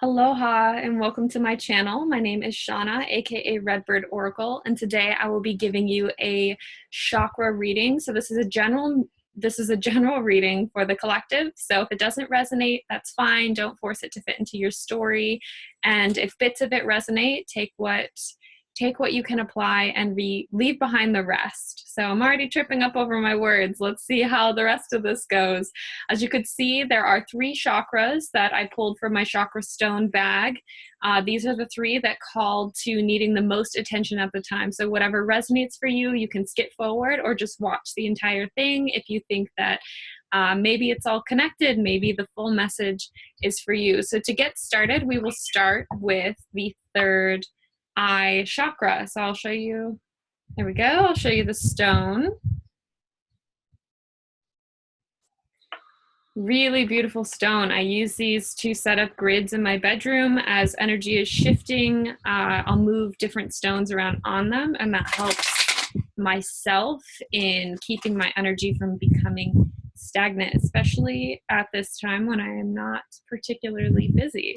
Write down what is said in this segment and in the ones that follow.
Aloha and welcome to my channel. My name is Shauna, aka Redbird Oracle, and today I will be giving you a chakra reading. So this is a general reading for the collective. So if it doesn't resonate, that's fine. Don't force it to fit into your story. And if bits of it resonate, take what you can apply and leave behind the rest. So I'm already tripping up over my words. Let's see how the rest of this goes. As you could see, there are 3 chakras that I pulled from my chakra stone bag. These are the 3 that call to needing the most attention at the time. So whatever resonates for you, you can skip forward or just watch the entire thing if you think that maybe it's all connected, maybe the full message is for you. So to get started, we will start with the 3rd eye chakra. So I'll show you, there we go. I'll show you the stone. Really beautiful stone. I use these to set up grids in my bedroom as energy is shifting. I'll move different stones around on them, and that helps myself in keeping my energy from becoming stagnant, especially at this time when I am not particularly busy.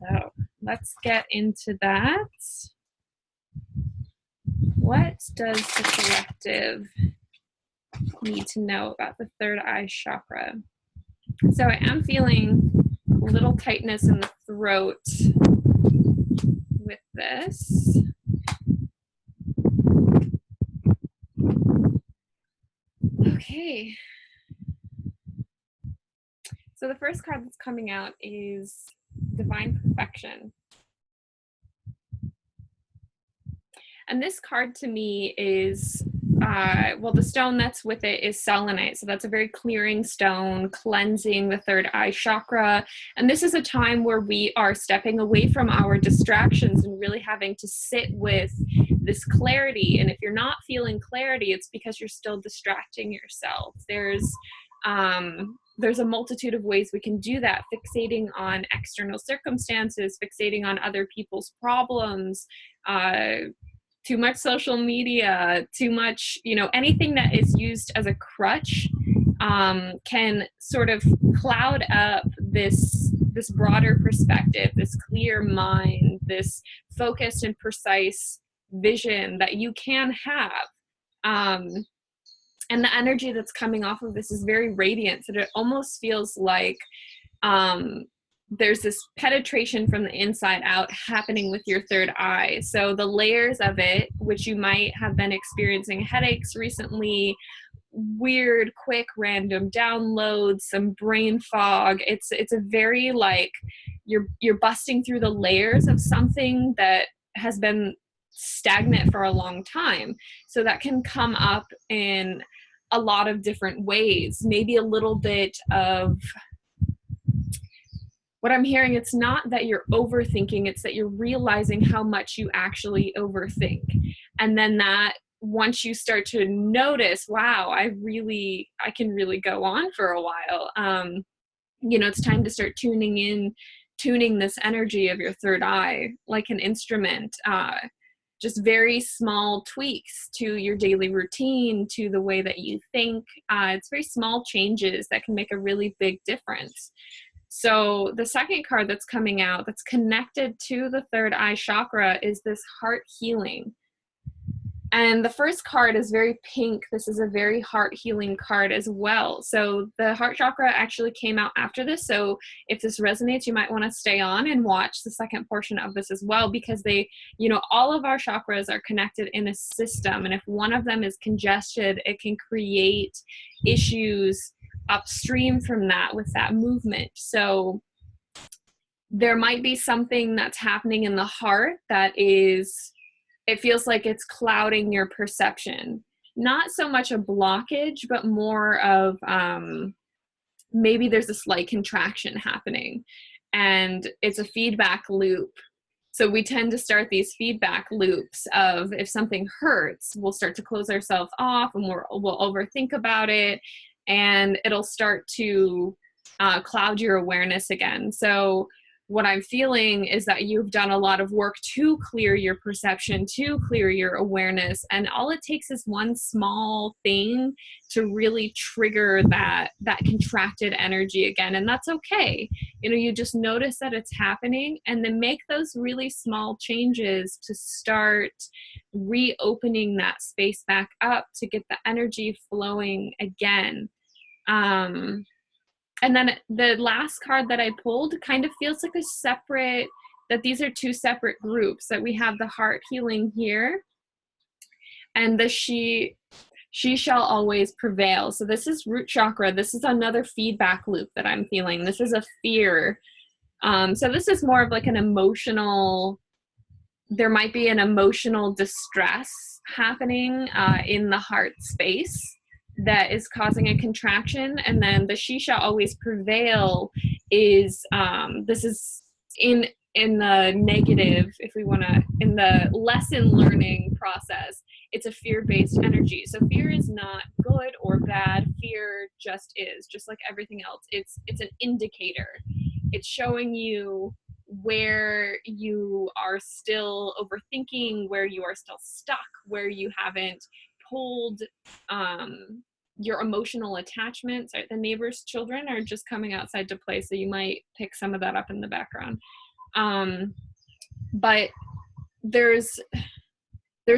So let's get into that. What does the collective need to know about the 3rd eye chakra? So I am feeling a little tightness in the throat with this. Okay. So the first card that's coming out is Divine Perfection. And this card to me is, well, the stone that's with it is selenite. So that's a very clearing stone, cleansing the 3rd eye chakra. And this is a time where we are stepping away from our distractions and really having to sit with this clarity. And if you're not feeling clarity, it's because you're still distracting yourself. There's a multitude of ways we can do that, fixating on external circumstances, fixating on other people's problems, too much social media, too much, anything that is used as a crutch can sort of cloud up this broader perspective, this clear mind, this focused and precise vision that you can have. And the energy that's coming off of this is very radiant. So it almost feels like there's this penetration from the inside out happening with your 3rd eye. So the layers of it, which you might have been experiencing headaches recently, weird, quick, random downloads, some brain fog. It's a very like you're busting through the layers of something that has been stagnant for a long time. So that can come up in a lot of different ways. Maybe a little bit of what I'm hearing, it's not that you're overthinking, it's that you're realizing how much you actually overthink. And then that once you start to notice, wow, I can really go on for a while. It's time to start tuning this energy of your 3rd eye like an instrument. Just very small tweaks to your daily routine, to the way that you think. It's very small changes that can make a really big difference. So the second card that's coming out that's connected to the 3rd eye chakra is this heart healing. And the first card is very pink. This is a very heart healing card as well. So the heart chakra actually came out after this. So if this resonates, you might want to stay on and watch the second portion of this as well, because all of our chakras are connected in a system. And if one of them is congested, it can create issues upstream from that with that movement. So there might be something that's happening in the heart that it feels like it's clouding your perception. Not so much a blockage, but more of maybe there's a slight contraction happening, and it's a feedback loop. So we tend to start these feedback loops of if something hurts, we'll start to close ourselves off and we'll overthink about it, and it'll start to cloud your awareness again. So what I'm feeling is that you've done a lot of work to clear your perception, to clear your awareness. And all it takes is one small thing to really trigger that contracted energy again. And that's okay. You know, you just notice that it's happening and then make those really small changes to start reopening that space back up to get the energy flowing again. And then the last card that I pulled kind of feels like a separate, that these are two separate groups, that we have the heart healing here and the she shall always prevail. So this is root chakra. This is another feedback loop that I'm feeling. This is a fear. So this is more of like an emotional, there might be an emotional distress happening in the heart space that is causing a contraction. And then the she shall always prevail is, this is in the negative, if we want to, in the lesson learning process, it's a fear-based energy. So fear is not good or bad. Fear just is, just like everything else. It's an indicator. It's showing you where you are still overthinking, where you are still stuck, where you haven't pulled your emotional attachments. The neighbor's children are just coming outside to play, so you might pick some of that up in the background. But there's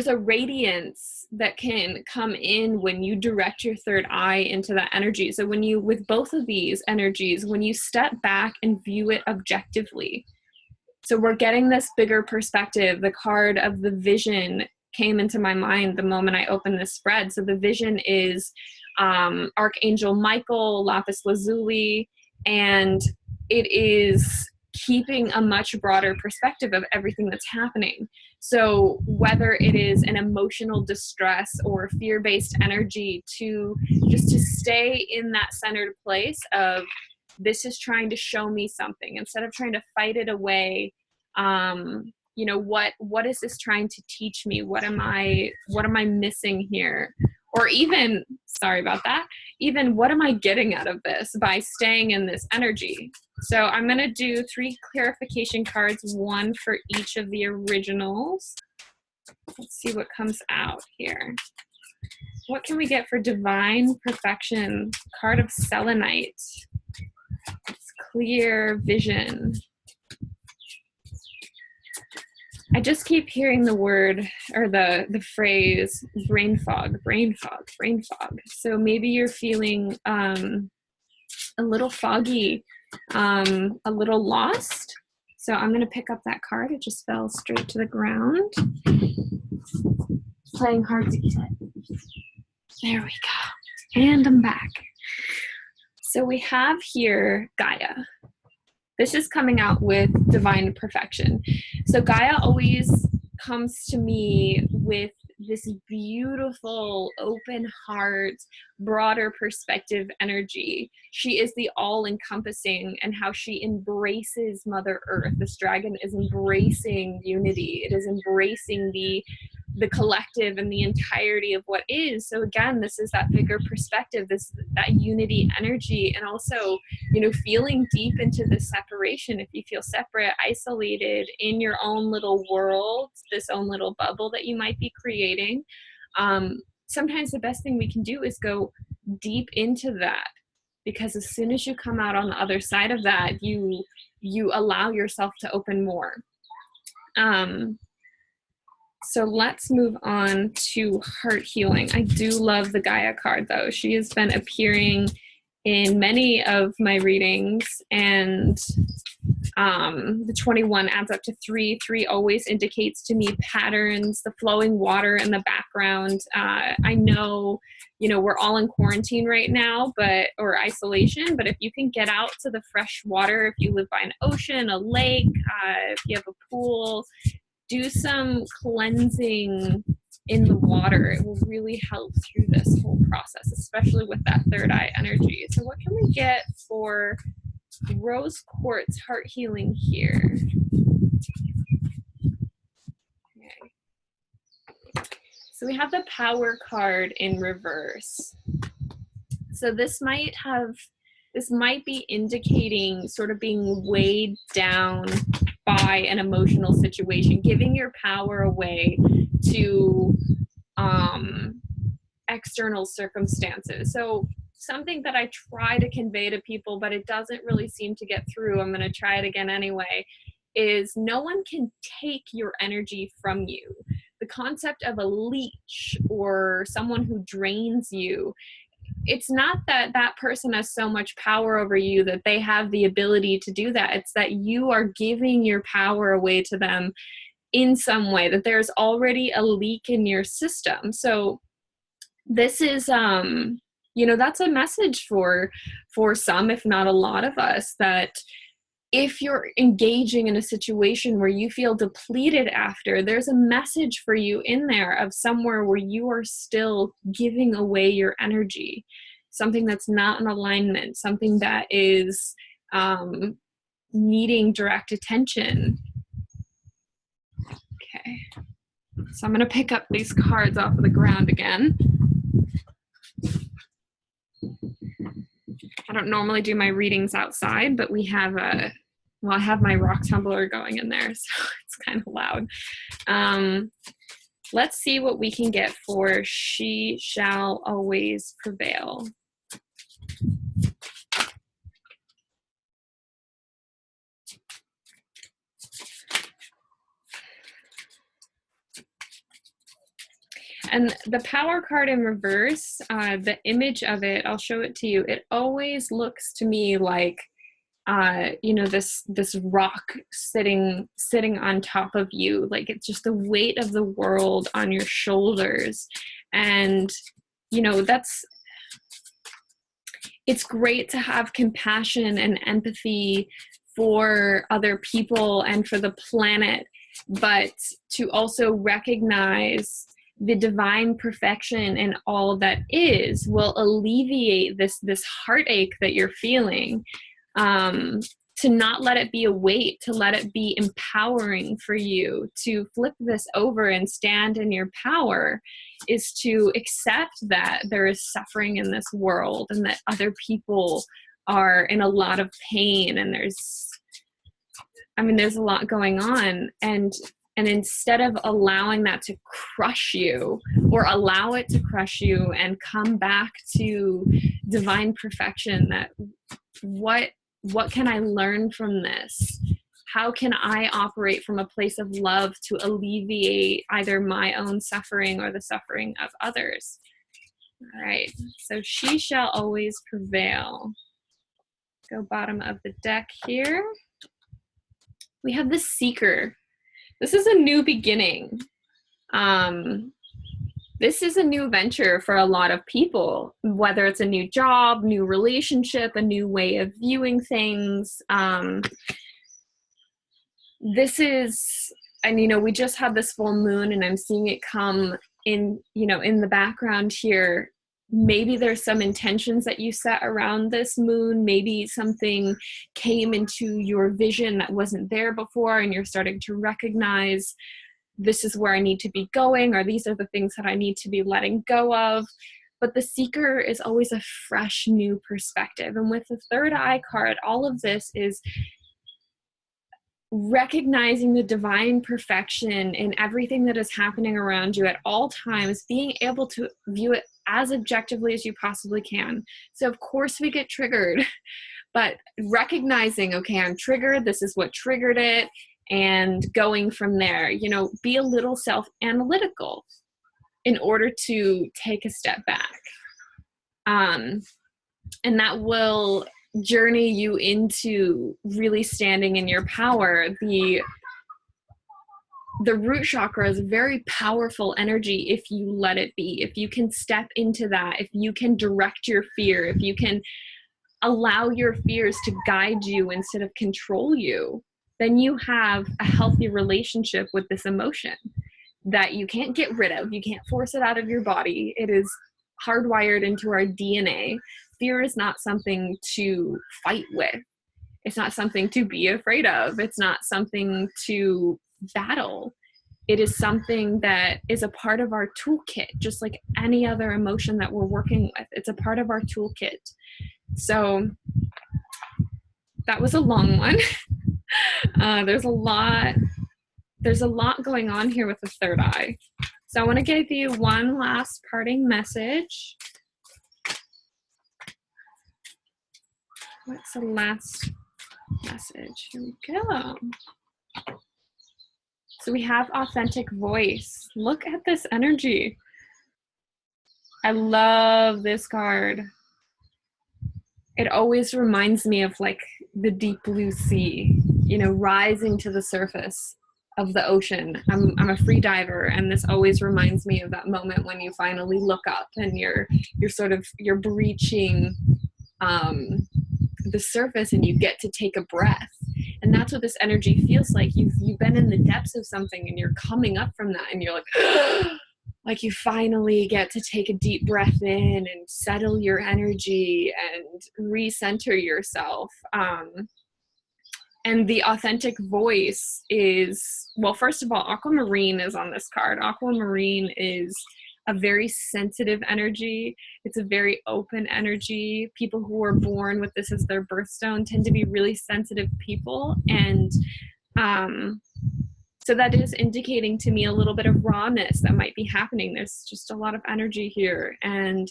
a radiance that can come in when you direct your third eye into that energy. So when you, with both of these energies, when you step back and view it objectively, so we're getting this bigger perspective. The card of the vision came into my mind the moment I opened this spread. So the vision is Archangel Michael, lapis lazuli, and it is keeping a much broader perspective of everything that's happening. So whether it is an emotional distress or fear-based energy, to stay in that centered place of, this is trying to show me something, instead of trying to fight it away. You know, what is this trying to teach me? What am I missing here? Or even, sorry about that, even what am I getting out of this by staying in this energy? So I'm going to do 3 clarification cards, one for each of the originals. Let's see what comes out here. What can we get for divine perfection? Card of selenite. It's clear vision. I just keep hearing the word, or the phrase, brain fog. So maybe you're feeling a little foggy, a little lost. So I'm going to pick up that card. It just fell straight to the ground. Playing hard to get. There we go. And I'm back. So we have here Gaia. This is coming out with divine perfection. So Gaia always comes to me with this beautiful, open heart, broader perspective energy. She is the all-encompassing, and how she embraces Mother Earth. This dragon is embracing unity. It is embracing the collective and the entirety of what is. So again, this is that bigger perspective, that unity energy, and also, you know, feeling deep into this separation. If you feel separate, isolated in your own little world, this own little bubble that you might be creating, sometimes the best thing we can do is go deep into that, because as soon as you come out on the other side of that, you allow yourself to open more. So let's move on to heart healing. I do love the Gaia card, though. She has been appearing in many of my readings, and the 21 adds up to 3. 3 always indicates to me patterns, the flowing water in the background. I know, you know, we're all in quarantine right now, or isolation, but if you can get out to the fresh water, if you live by an ocean, a lake, if you have a pool, do some cleansing in the water. It will really help through this whole process, especially with that third eye energy. So what can we get for rose quartz heart healing here? Okay. So we have the power card in reverse. So this might have this might be indicating sort of being weighed down by an emotional situation, giving your power away to external circumstances. So something that I try to convey to people, but it doesn't really seem to get through, I'm going to try it again anyway, is no one can take your energy from you. The concept of a leech or someone who drains you, it's not that that person has so much power over you that they have the ability to do that. It's that you are giving your power away to them in some way, that there's already a leak in your system. So this is, that's a message for some, if not a lot of us, that if you're engaging in a situation where you feel depleted after, there's a message for you in there of somewhere where you are still giving away your energy, something that's not in alignment, something that is needing direct attention. Okay, so I'm going to pick up these cards off of the ground again. I don't normally do my readings outside, but we have I have my rock tumbler going in there, so it's kind of loud. Let's see what we can get for She Shall Always Prevail. And the Power card in reverse, the image of it, I'll show it to you. It always looks to me like, this rock sitting on top of you. Like it's just the weight of the world on your shoulders. And, it's great to have compassion and empathy for other people and for the planet, but to also recognize the divine perfection in all that is will alleviate this heartache that you're feeling. To not let it be a weight, to let it be empowering for you, to flip this over and stand in your power, is to accept that there is suffering in this world and that other people are in a lot of pain, and there's a lot going on, and instead of allowing that to crush you, or allow it to crush you and come back to divine perfection, that what can I learn from this? How can I operate from a place of love to alleviate either my own suffering or the suffering of others? All right, so She Shall Always Prevail. Go bottom of the deck here. We have the Seeker. This is a new beginning. This is a new venture for a lot of people, whether it's a new job, new relationship, a new way of viewing things. This is, and we just had this full moon, and I'm seeing it come in, in the background here. Maybe there's some intentions that you set around this moon. Maybe something came into your vision that wasn't there before, and you're starting to recognize, this is where I need to be going, or these are the things that I need to be letting go of. But the Seeker is always a fresh, new perspective. And with the Third Eye card, all of this is recognizing the divine perfection in everything that is happening around you at all times, being able to view it as objectively as you possibly can. So of course we get triggered, but recognizing, okay, I'm triggered, this is what triggered it, and going from there, be a little self-analytical in order to take a step back. And that will journey you into really standing in your power. The root chakra is very powerful energy if you let it be, if you can step into that, if you can direct your fear, if you can allow your fears to guide you instead of control you, then you have a healthy relationship with this emotion that you can't get rid of. You can't force it out of your body. It is hardwired into our DNA. Fear is not something to fight with. It's not something to be afraid of. It's not something to battle. It is something that is a part of our toolkit, just like any other emotion that we're working with. It's a part of our toolkit. So that was a long one. There's a lot going on here with the third eye. So I want to give you one last parting message. What's the last message? Here we go. So we have authentic voice. Look at this energy. I love this card. It always reminds me of like the deep blue sea, you know, rising to the surface of the ocean. I'm a free diver, and this always reminds me of that moment when you finally look up and you're breaching the surface and you get to take a breath. And that's what this energy feels like. You've been in the depths of something and you're coming up from that and you're like like you finally get to take a deep breath in and settle your energy and recenter yourself. And the authentic voice is, well, first of all, aquamarine is on this card. Aquamarine is a very sensitive energy. It's a very open energy. People who are born with this as their birthstone tend to be really sensitive people. And so that is indicating to me a little bit of rawness that might be happening. There's just a lot of energy here. And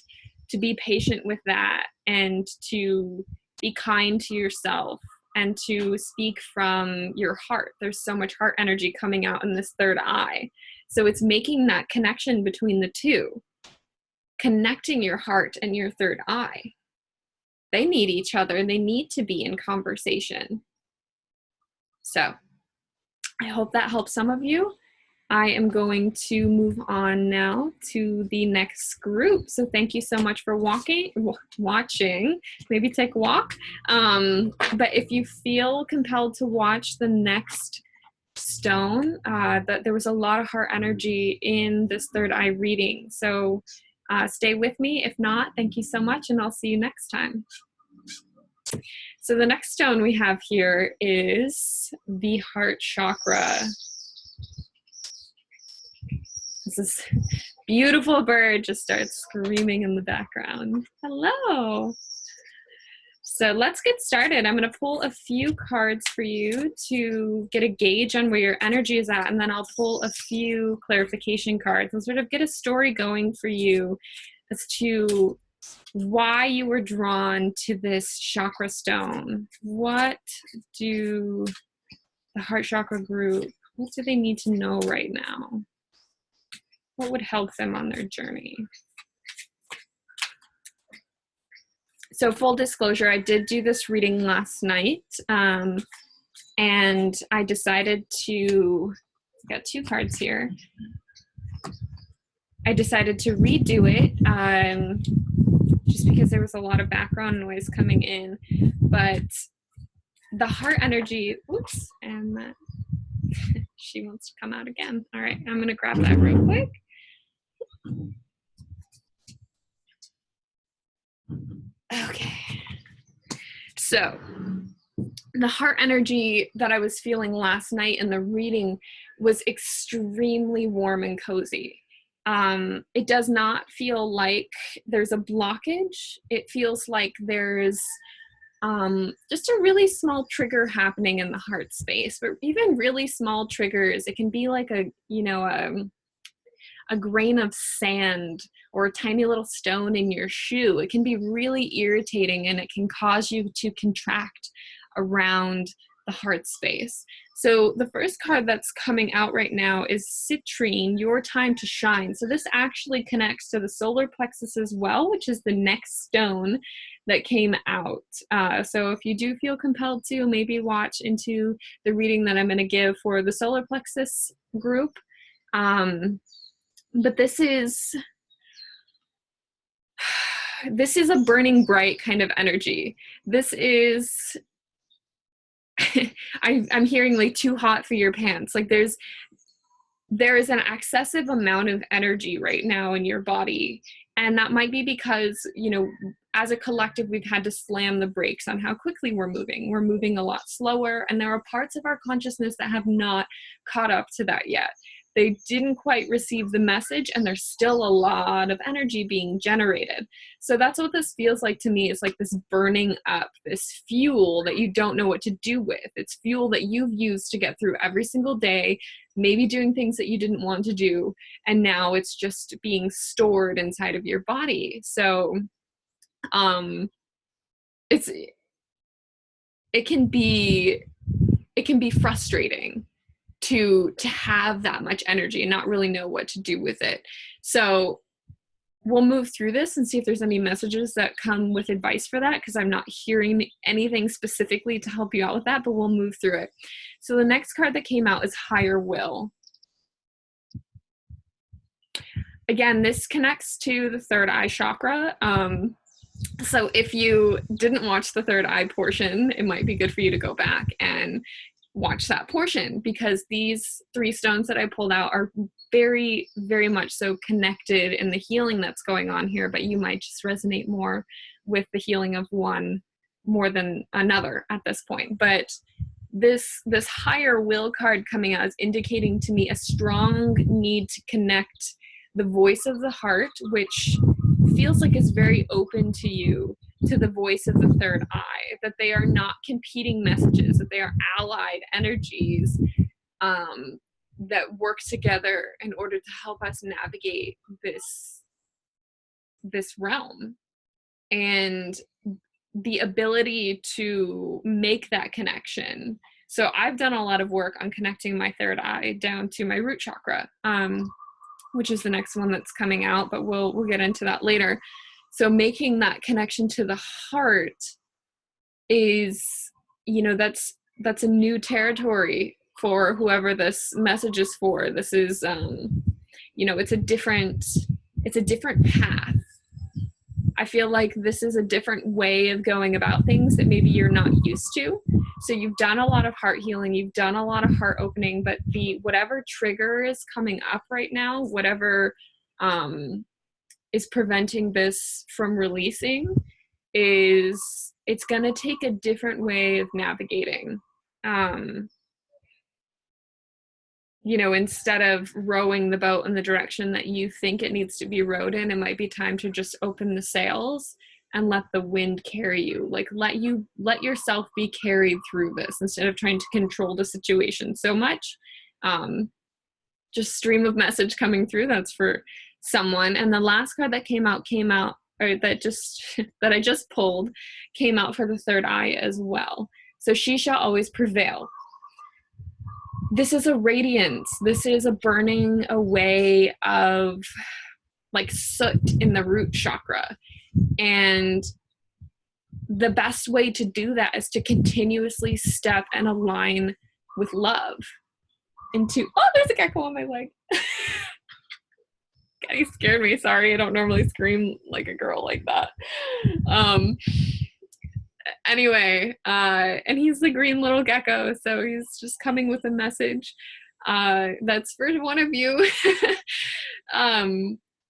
to be patient with that and to be kind to yourself and to speak from your heart. There's so much heart energy coming out in this third eye. So it's making that connection between the two, connecting your heart and your third eye. They need each other and they need to be in conversation. So I hope that helps some of you. I am going to move on now to the next group. So thank you so much for watching. Maybe take a walk. But if you feel compelled to watch the next stone, that there was a lot of heart energy in this third eye reading. So stay with me. If not, thank you so much, and I'll see you next time. So the next stone we have here is the heart chakra. This beautiful bird just starts screaming in the background. Hello. So let's get started. I'm going to pull a few cards for you to get a gauge on where your energy is at, and then I'll pull a few clarification cards and sort of get a story going for you as to why you were drawn to this chakra stone. What do the heart chakra group, what do they need to know right now? What would help them on their journey? So full disclosure, I did do this reading last night, and I decided to, I've got two cards here. I decided to redo it just because there was a lot of background noise coming in, but the heart energy, oops, and she wants to come out again. All right, I'm gonna grab that real quick. Okay, so the heart energy that I was feeling last night in the reading was extremely warm and cozy. It does not feel like there's a blockage. It feels like there's just a really small trigger happening in the heart space, but even really small triggers, it can be like a grain of sand or a tiny little stone in your shoe. It can be really irritating, and it can cause you to contract around the heart space. So the first card that's coming out right now is Citrine, Your Time to Shine. So this actually connects to the solar plexus as well, which is the next stone that came out. So if you do feel compelled to, maybe watch into the reading that I'm going to give for the solar plexus group. But this is a burning bright kind of energy. This is, I'm hearing like too hot for your pants. Like there is an excessive amount of energy right now in your body. And that might be because, you know, as a collective, we've had to slam the brakes on how quickly we're moving. We're moving a lot slower, and there are parts of our consciousness that have not caught up to that yet. they didn't quite receive the message, and there's still a lot of energy being generated. So that's what this feels like to me. It's like this burning up, this fuel that you don't know what to do with. It's fuel that you've used to get through every single day, maybe doing things that you didn't want to do, and now it's just being stored inside of your body. So it's it can be frustrating to have that much energy and not really know what to do with it. So we'll move through this and see if there's any messages that come with advice for that, because I'm not hearing anything specifically to help you out with that, but we'll move through it. So the next card that came out is Higher Will. Again, this connects to the third eye chakra. So if you didn't watch the third eye portion, it might be good for you to go back and watch that portion, because these 3 stones that I pulled out are very, very much so connected in the healing that's going on here, but you might just resonate more with the healing of one more than another at this point. But this Higher Will card coming out is indicating to me a strong need to connect the voice of the heart, which feels like it's very open to you, to the voice of the third eye, that they are not competing messages, that they are allied energies that work together in order to help us navigate this realm. And the ability to make that connection. So I've done a lot of work on connecting my third eye down to my root chakra, which is the next one that's coming out, but we'll get into that later. So making that connection to the heart is, that's a new territory for whoever this message is for. This is, it's a different path. I feel like this is a different way of going about things that maybe you're not used to. So you've done a lot of heart healing, you've done a lot of heart opening, but whatever trigger is coming up right now, whatever is preventing this from releasing, it's going to take a different way of navigating. Instead of rowing the boat in the direction that you think it needs to be rowed in, it might be time to just open the sails and let the wind carry you. Like let yourself be carried through this instead of trying to control the situation so much. Just stream of message coming through. That's for someone. And the last card that came out, or that I just pulled, came out for the third eye as well. So she shall always prevail. This is a radiance. This is a burning away of like soot in the root chakra. And the best way to do that is to continuously step and align with love. There's a gecko on my leg. God, he scared me. Sorry, I don't normally scream like a girl like that. Anyway, and he's the green little gecko, so he's just coming with a message that's for one of you.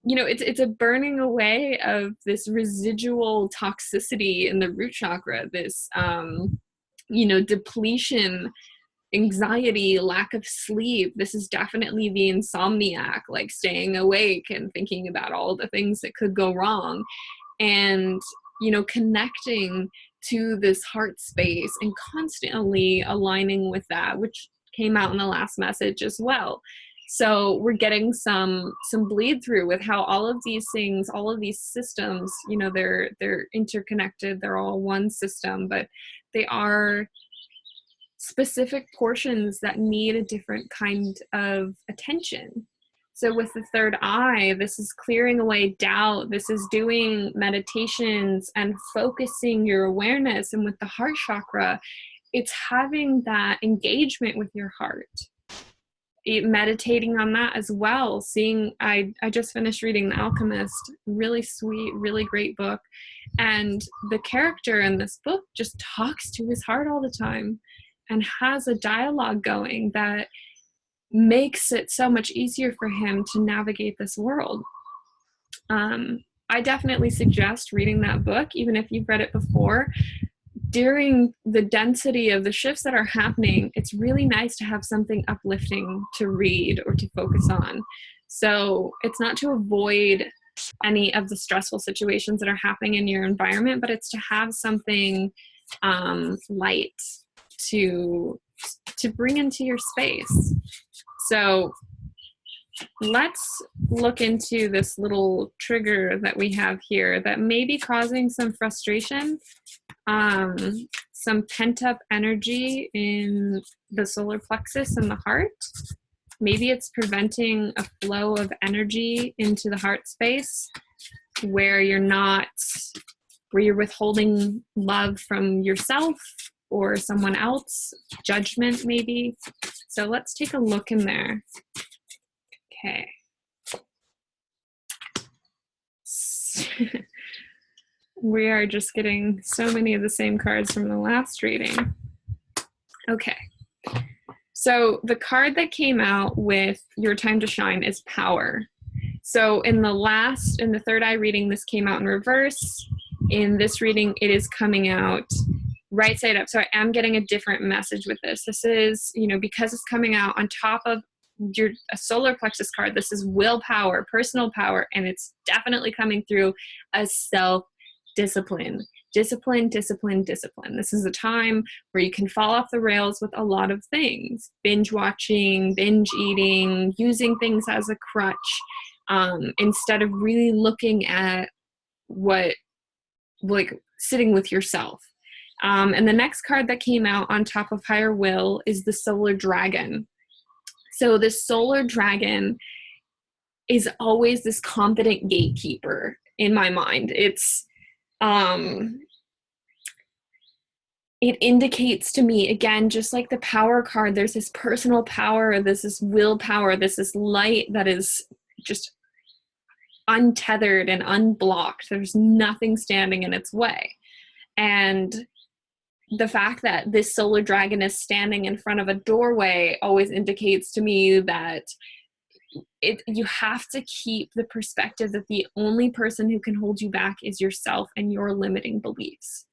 It's a burning away of this residual toxicity in the root chakra, this depletion, anxiety, lack of sleep. This is definitely the insomniac, like staying awake and thinking about all the things that could go wrong, and connecting to this heart space and constantly aligning with that, which came out in the last message as well. So we're getting some bleed through with how all of these things, all of these systems, they're interconnected. They're all one system, but they are specific portions that need a different kind of attention. So with the third eye, this is clearing away doubt. This is doing meditations and focusing your awareness. And with the heart chakra, it's having that engagement with your heart. Meditating on that as well. I just finished reading The Alchemist, really sweet, really great book. And the character in this book just talks to his heart all the time and has a dialogue going that makes it so much easier for him to navigate this world. I definitely suggest reading that book, even if you've read it before. during the density of the shifts that are happening, it's really nice to have something uplifting to read or to focus on. So it's not to avoid any of the stressful situations that are happening in your environment, but it's to have something light to bring into your space. So let's look into this little trigger that we have here that may be causing some frustration, some pent-up energy in the solar plexus and the heart. Maybe it's preventing a flow of energy into the heart space where you're withholding love from yourself or someone else, judgment maybe. So let's take a look in there. Okay. We are just getting so many of the same cards from the last reading. Okay. So the card that came out with Your Time to Shine is Power. So in the third eye reading, this came out in reverse. In this reading, it is coming out right side up. So I am getting a different message with this. This is, because it's coming out on top of a solar plexus card, this is willpower, personal power, and it's definitely coming through as self-discipline. Discipline. This is a time where you can fall off the rails with a lot of things. Binge watching, binge eating, using things as a crutch, instead of really looking at sitting with yourself. And the next card that came out on top of Higher Will is the Solar Dragon. So this solar dragon is always this confident gatekeeper in my mind. It indicates to me, again, just like the power card, there's this personal power, there's this willpower, there's this light that is just untethered and unblocked. There's nothing standing in its way. And the fact that this solar dragon is standing in front of a doorway always indicates to me that you have to keep the perspective that the only person who can hold you back is yourself and your limiting beliefs.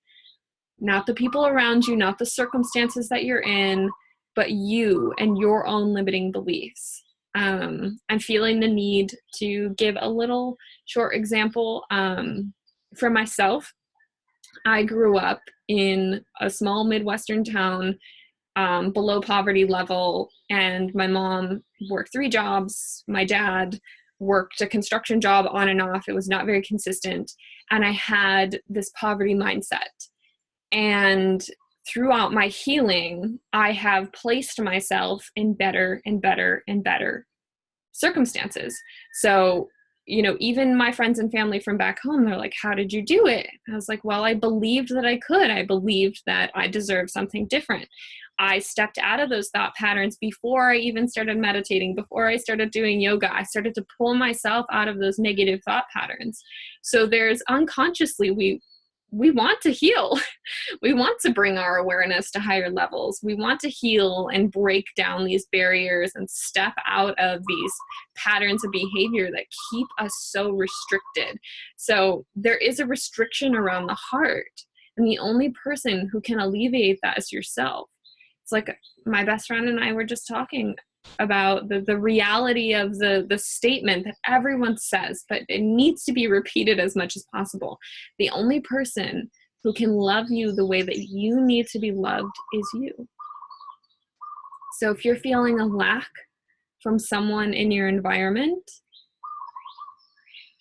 Not the people around you, not the circumstances that you're in, but you and your own limiting beliefs. I'm feeling the need to give a little short example for myself. I grew up in a small Midwestern town below poverty level, and my mom worked 3 jobs. My dad worked a construction job on and off. It was not very consistent. And I had this poverty mindset. And throughout my healing, I have placed myself in better and better and better circumstances. So, even my friends and family from back home, they're like, how did you do it? I was like, well, I believed that I could. I believed that I deserved something different. I stepped out of those thought patterns before I even started meditating, before I started doing yoga. I started to pull myself out of those negative thought patterns. So there's unconsciously, we want to heal. We want to bring our awareness to higher levels. We want to heal and break down these barriers and step out of these patterns of behavior that keep us so restricted. So there is a restriction around the heart, and the only person who can alleviate that is yourself. It's like my best friend and I were just talking about the reality of the statement that everyone says, but it needs to be repeated as much as possible. The only person who can love you the way that you need to be loved is you. So if you're feeling a lack from someone in your environment,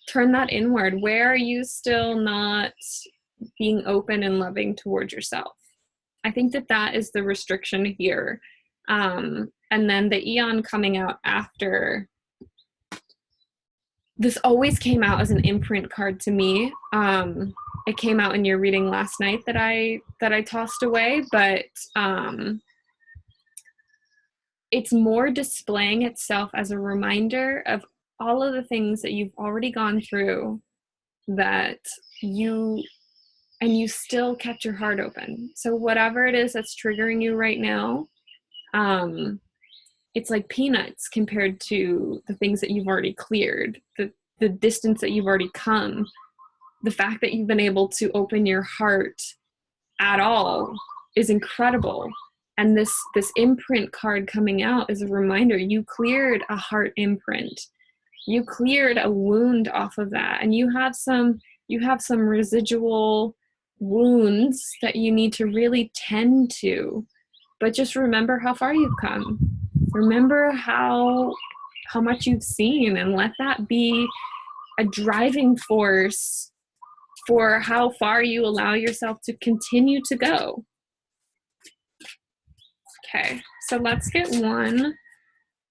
turn that inward. Where are you still not being open and loving towards yourself? I think that is the restriction here. And then the Eon coming out after, this always came out as an imprint card to me. It came out in your reading last night that I tossed away, but it's more displaying itself as a reminder of all of the things that you've already gone through, that you still kept your heart open. So whatever it is that's triggering you right now, it's like peanuts compared to the things that you've already cleared, the distance that you've already come, the fact that you've been able to open your heart at all is incredible. And this imprint card coming out is a reminder you cleared a heart imprint. You cleared a wound off of that, and you have some residual wounds that you need to really tend to. But just remember how far you've come. Remember how much you've seen, and let that be a driving force for how far you allow yourself to continue to go. Okay, so let's get one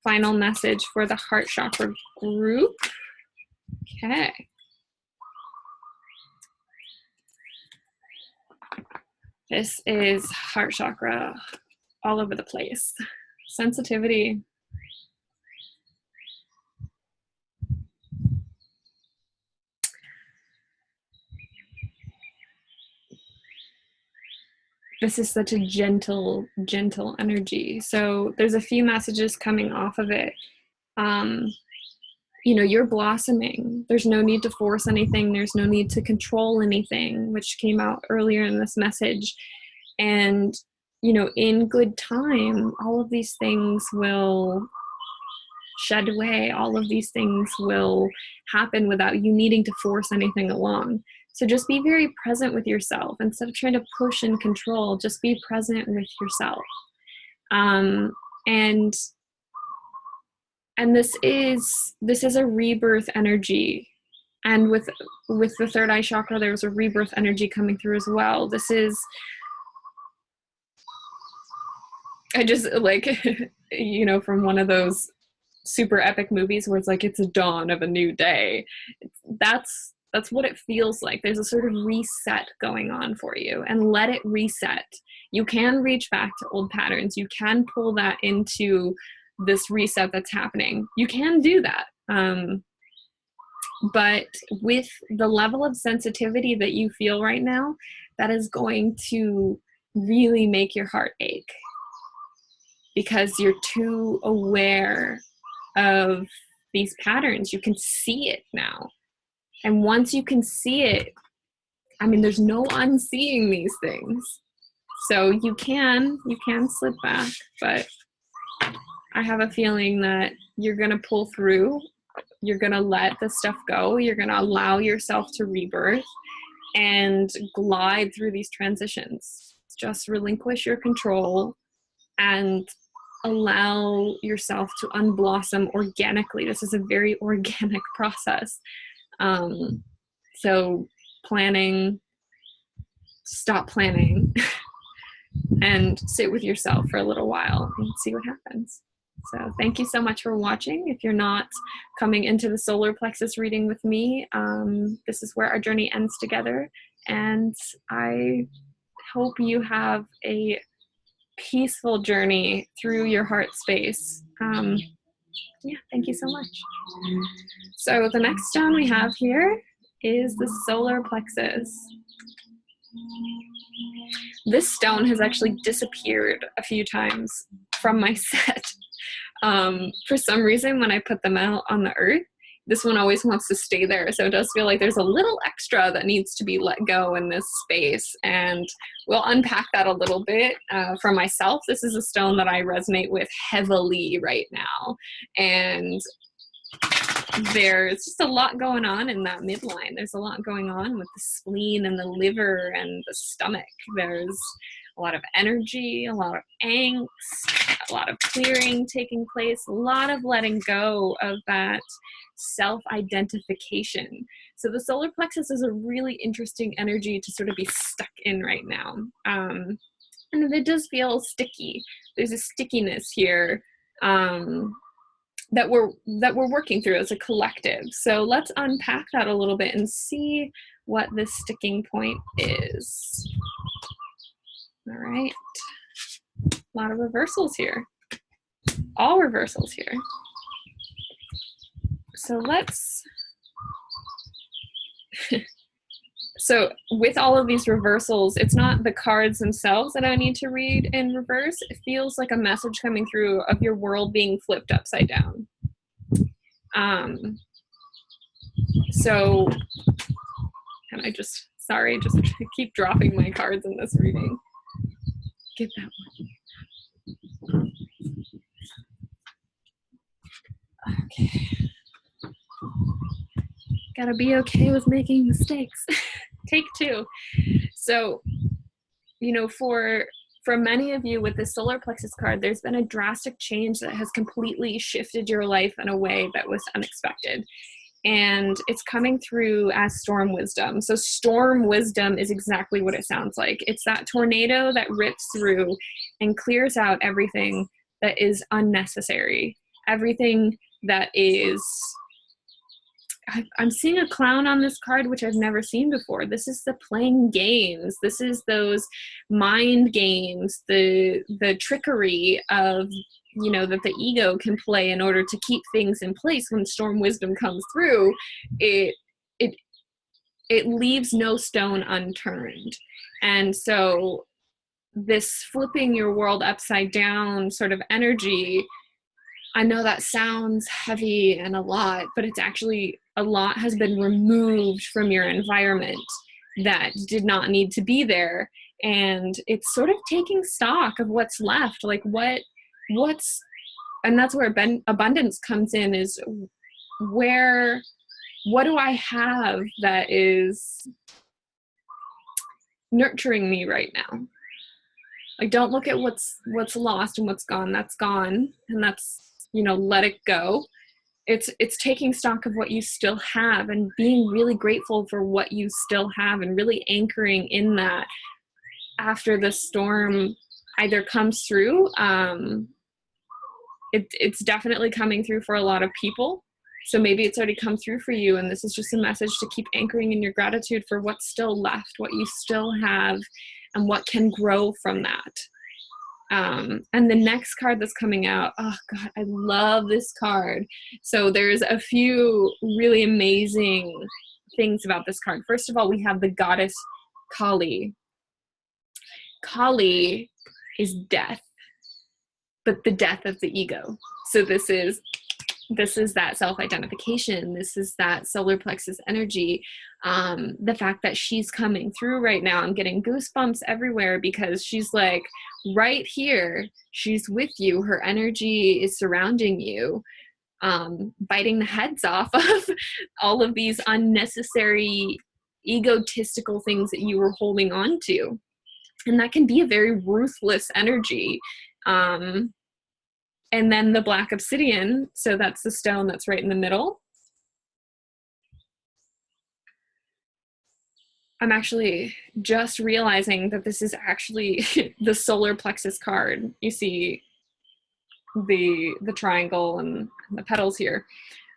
final message for the heart chakra group. Okay. This is heart chakra all over the place. Sensitivity. This is such a gentle energy. So there's a few messages coming off of it. You know, you're blossoming. There's no need to force anything. There's no need to control anything, which came out earlier in this message. And, you know, in good time, all of these things will shed away. All of these things will happen without you needing to force anything along. So just be very present with yourself. Instead of trying to push and control, just be present with yourself. And this is a rebirth energy. And with the third eye chakra, there was a rebirth energy coming through as well. This is, I just like, you know, from one of those super epic movies where it's like, it's a dawn of a new day. That's what it feels like. There's a sort of reset going on for you, and let it reset. You can reach back to old patterns. You can pull that into this reset that's happening. You can do that. But with the level of sensitivity that you feel right now, that is going to really make your heart ache, because you're too aware of these patterns. You can see it now. And once you can see it, I mean, there's no unseeing these things. So you can slip back, but I have a feeling that you're going to pull through. You're going to let the stuff go. You're going to allow yourself to rebirth and glide through these transitions. Just relinquish your control and allow yourself to unblossom organically. This is a very organic process. So stop planning and sit with yourself for a little while and see what happens. So thank you so much for watching. If you're not coming into the solar plexus reading with me, this is where our journey ends together. And I hope you have a peaceful journey through your heart space. Yeah, thank you so much. So the next stone we have here is the solar plexus. This stone has actually disappeared a few times from my set. For some reason, when I put them out on the earth, this one always wants to stay there. So it does feel like there's a little extra that needs to be let go in this space. And we'll unpack that a little bit for myself. This is a stone that I resonate with heavily right now. And there's just a lot going on in that midline. There's a lot going on with the spleen and the liver and the stomach. There's a lot of energy, a lot of angst, a lot of clearing taking place, a lot of letting go of that self-identification. So the solar plexus is a really interesting energy to sort of be stuck in right now. And it does feel sticky. There's a stickiness here that we're working through as a collective. So let's unpack that a little bit and see what this sticking point is. All right. A lot of reversals here. All reversals here. So let's, so with all of these reversals, it's not the cards themselves that I need to read in reverse. It feels like a message coming through of your world being flipped upside down. So can I just Sorry, just keep dropping my cards in this reading. Get that one. Okay. Gotta be okay with making mistakes. Take two. So, you know, for many of you with the solar plexus card, there's been a drastic change that has completely shifted your life in a way that was unexpected. And it's coming through as storm wisdom. So storm wisdom is exactly what it sounds like. It's that tornado that rips through and clears out everything that is unnecessary, everything that is... I'm seeing a clown on this card, which I've never seen before. This is the playing games. This is those mind games, the trickery of, you know, that the ego can play in order to keep things in place. When storm wisdom comes through, it leaves no stone unturned. And so this flipping your world upside down sort of energy, I know that sounds heavy and a lot, but it's actually, a lot has been removed from your environment that did not need to be there. And it's sort of taking stock of what's left, like what's, and that's where abundance comes in, is what do I have that is nurturing me right now? Like, don't look at what's lost and what's gone. That's gone, and that's, you know, let it go. It's taking stock of what you still have and being really grateful for what you still have, and really anchoring in that after the storm either comes through. It's definitely coming through for a lot of people. So maybe it's already come through for you, and this is just a message to keep anchoring in your gratitude for what's still left, what you still have, and what can grow from that. And the next card that's coming out, oh God, I love this card. So there's a few really amazing things about this card. First of all, we have the goddess Kali. Kali is death, but the death of the ego. So this is that self-identification. This is that solar plexus energy. The fact that she's coming through right now, I'm getting goosebumps everywhere, because she's like right here. She's with you. Her energy is surrounding you, biting the heads off of all of these unnecessary egotistical things that you were holding on to. And that can be a very ruthless energy. And then the black obsidian, so that's the stone that's right in the middle. I'm actually just realizing that this is actually the solar plexus card. You see the triangle and the petals here.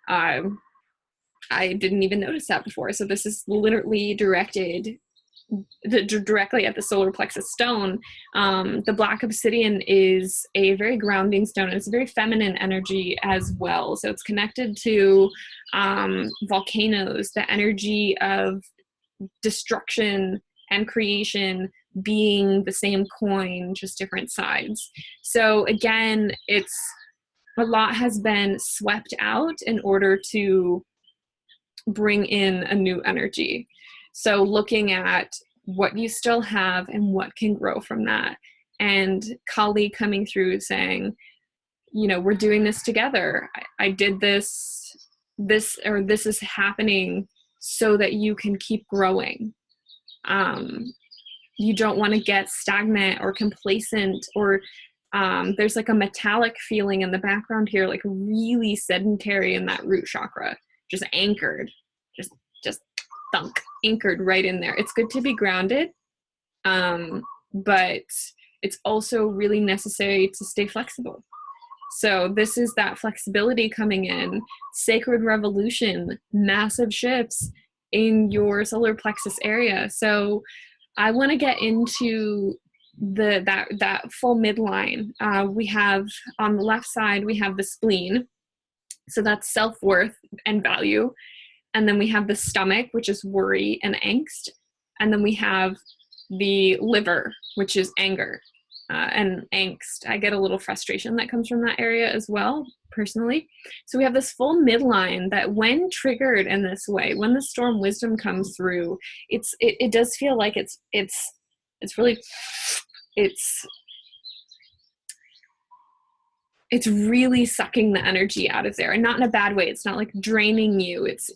I didn't even notice that before. So this is literally directed directly at the solar plexus stone. The black obsidian is a very grounding stone. It's a very feminine energy as well. So it's connected to volcanoes, the energy of destruction and creation being the same coin, just different sides. So again, it's a lot has been swept out in order to bring in a new energy. So looking at what you still have and what can grow from that. And Kali coming through saying, you know, we're doing this together. I did this is happening so that you can keep growing. You don't want to get stagnant or complacent, or there's like a metallic feeling in the background here, like really sedentary in that root chakra, just anchored, just thunk, anchored right in there. It's good to be grounded, but it's also really necessary to stay flexible. So this is that flexibility coming in, sacred revolution, massive shifts in your solar plexus area. So I want to get into that full midline. We have on the left side, we have the spleen. So that's self-worth and value. And then we have the stomach, which is worry and angst. And then we have the liver, which is anger. and angst. I get a little frustration that comes from that area as well, personally. So we have this full midline that when triggered in this way, when the storm wisdom comes through, it does feel like it's really, it's really sucking the energy out of there, and not in a bad way. It's not like draining you. It's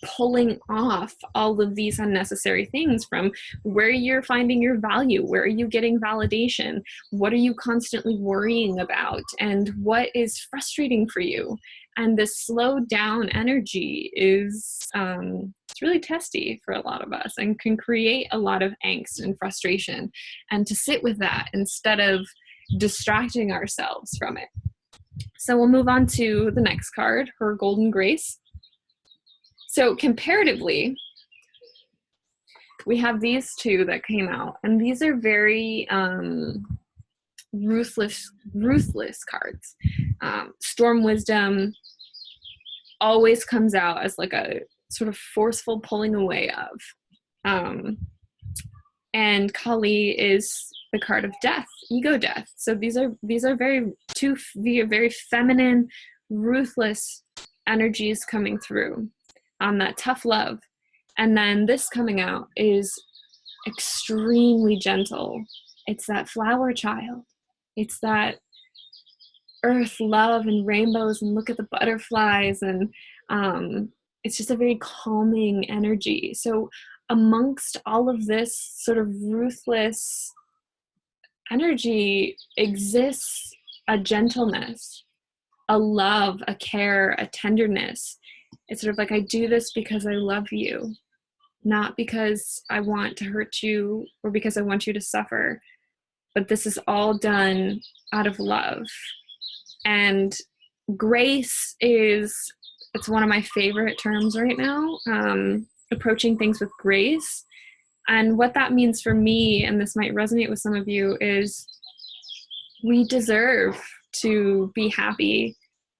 pulling off all of these unnecessary things from where you're finding your value, where are you getting validation, what are you constantly worrying about, and what is frustrating for you. And this slowed down energy is it's really testy for a lot of us and can create a lot of angst and frustration. And to sit with that instead of distracting ourselves from it. So we'll move on to the next card, her Golden Grace. So comparatively, we have these two that came out, and these are very ruthless cards. Storm Wisdom always comes out as like a sort of forceful pulling away of. And Kali is the card of death, ego death. So these are very feminine, ruthless energies coming through on that tough love. And then this coming out is extremely gentle. It's that flower child. It's that earth love and rainbows and look at the butterflies, and it's just a very calming energy. So amongst all of this sort of ruthless energy exists a gentleness, a love, a care, a tenderness. It's sort of like, I do this because I love you, not because I want to hurt you or because I want you to suffer, but this is all done out of love. And grace it's one of my favorite terms right now, approaching things with grace. And what that means for me, and this might resonate with some of you, is we deserve to be happy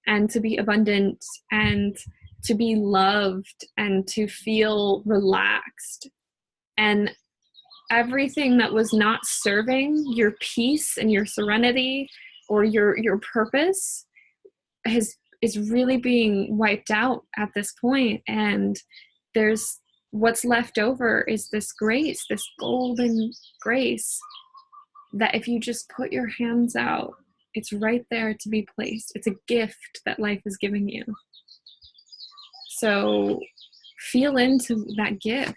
and to be abundant and to be loved and to feel relaxed. And everything that was not serving your peace and your serenity or your purpose is really being wiped out at this point. And what's left over is this grace, this golden grace, that if you just put your hands out, it's right there to be placed. It's a gift that life is giving you. So feel into that gift.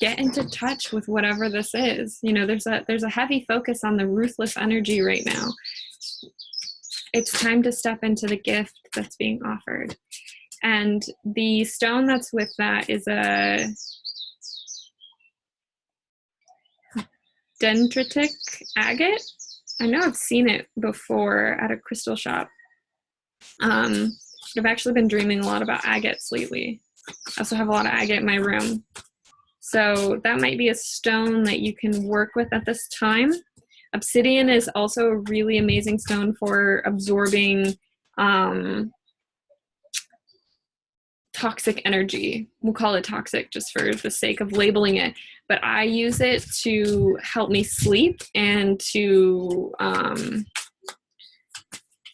Get into touch with whatever this is. You know, there's a heavy focus on the ruthless energy right now. It's time to step into the gift that's being offered. And the stone that's with that is a dendritic agate. I know I've seen it before at a crystal shop. I've actually been dreaming a lot about agates lately. I also have a lot of agate in my room. So that might be a stone that you can work with at this time. Obsidian is also a really amazing stone for absorbing toxic energy. We'll call it toxic just for the sake of labeling it. But I use it to help me sleep and to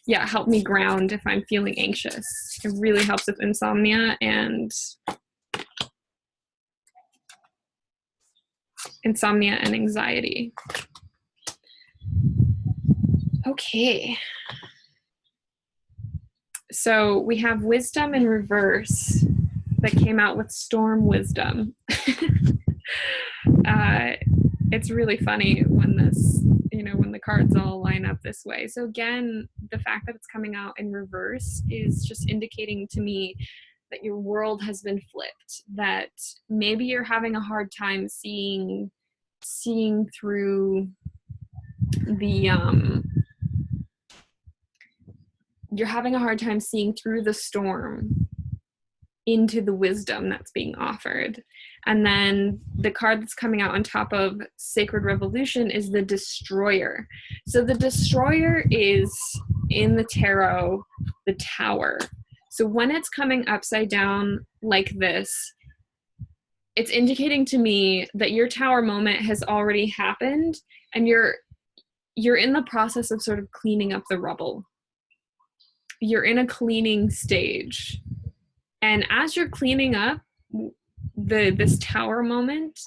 help me ground if I'm feeling anxious. It really helps with insomnia and anxiety. Okay. So we have wisdom in reverse that came out with storm wisdom. It's really funny when when the cards all line up this way. So again, the fact that it's coming out in reverse is just indicating to me that your world has been flipped, that maybe you're having a hard time seeing through the you're having a hard time seeing through the storm into the wisdom that's being offered. And then the card that's coming out on top of Sacred Revolution is the Destroyer. So the Destroyer is in the tarot, the Tower. So when it's coming upside down like this, it's indicating to me that your Tower moment has already happened, and you're in the process of sort of cleaning up the rubble. You're in a cleaning stage. And as you're cleaning up this tower moment,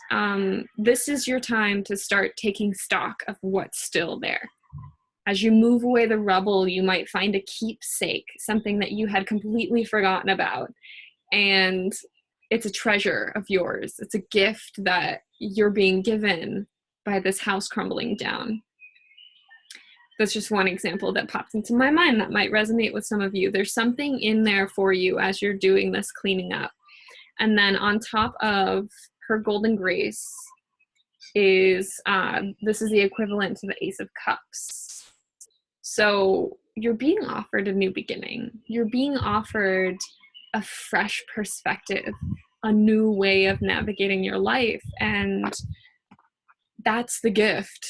this is your time to start taking stock of what's still there. As you move away the rubble, you might find a keepsake, something that you had completely forgotten about. And it's a treasure of yours. It's a gift that you're being given by this house crumbling down. That's just one example that pops into my mind that might resonate with some of you. There's something in there for you as you're doing this cleaning up. And then on top of her golden grace is, this is the equivalent to the Ace of Cups. So you're being offered a new beginning. You're being offered a fresh perspective, a new way of navigating your life. And that's the gift.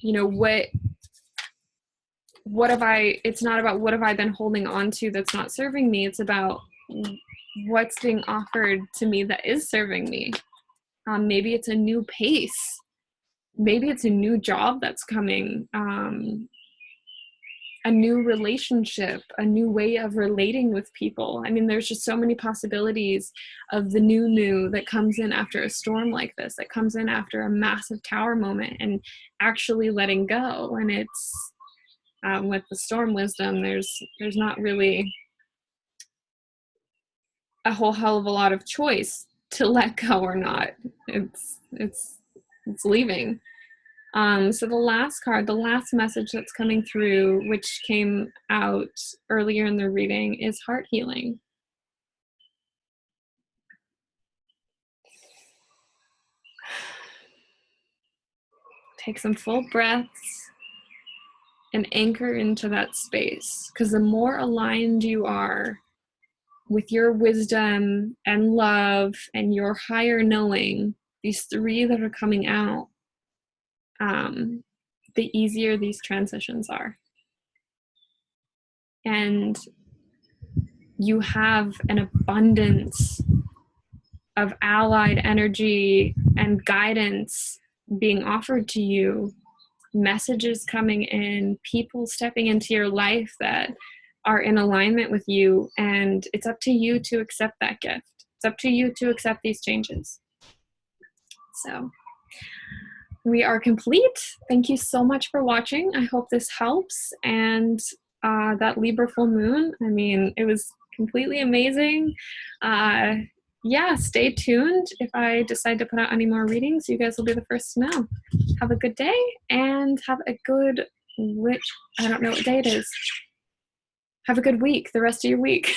You know, what have I, it's not about what have I been holding on to that's not serving me. It's about what's being offered to me that is serving me. Maybe it's a new pace. Maybe it's a new job that's coming, a new relationship, a new way of relating with people. I mean, there's just so many possibilities of the new that comes in after a storm like this, that comes in after a massive tower moment, and actually letting go. And it's, with the storm wisdom, there's not really a whole hell of a lot of choice to let go or not. It's leaving. So the last card, the last message that's coming through, which came out earlier in the reading, is heart healing. Take some full breaths and anchor into that space, because the more aligned you are with your wisdom and love and your higher knowing, these three that are coming out, the easier these transitions are. And you have an abundance of allied energy and guidance being offered to you, messages coming in, people stepping into your life that are in alignment with you, and it's up to you to accept that gift. It's up to you to accept these changes. So we are complete. Thank you so much for watching. I hope this helps. And that Libra full moon, I mean, it was completely amazing. Yeah, stay tuned. If I decide to put out any more readings, you guys will be the first to know. Have a good day, and have a good, I don't know what day it is. Have a good week, the rest of your week.